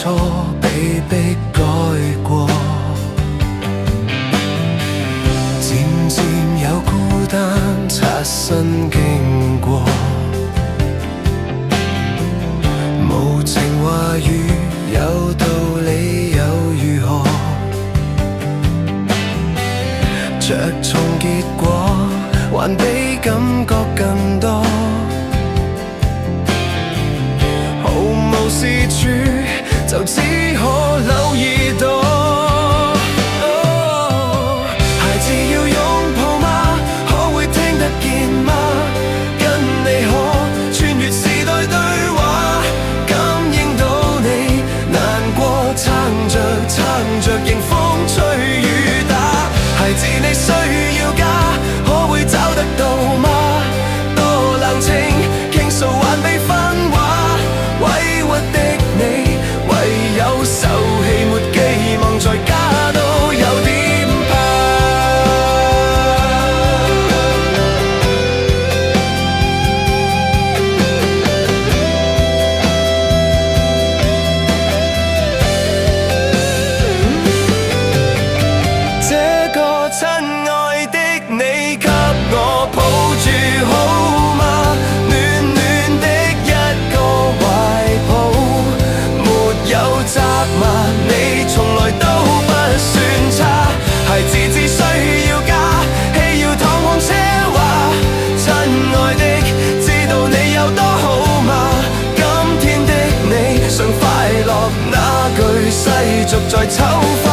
初被逼改過，漸漸有孤單擦身經過，無情話語有道理又如何？着重結果，還比感覺更多。毫無是處，就只可留耳朵。孩子要擁抱嗎？可會聽得見嗎？跟你可穿越時代對話，感應到你難過，撐着迎風吹雨打。孩子你需要家，可會找得到嗎？多冷清傾訴還被分話，委屈的你唯有受氣，沒寄望在家都有點怕。這個親愛的你給我抱住好嗎？暖暖的一個懷抱，沒有責罵你，從來都不算差。孩子只需要家，戲要堂皇奢華。親愛的，知道你有多好嗎？今天的你常快樂，那句世俗在醜化。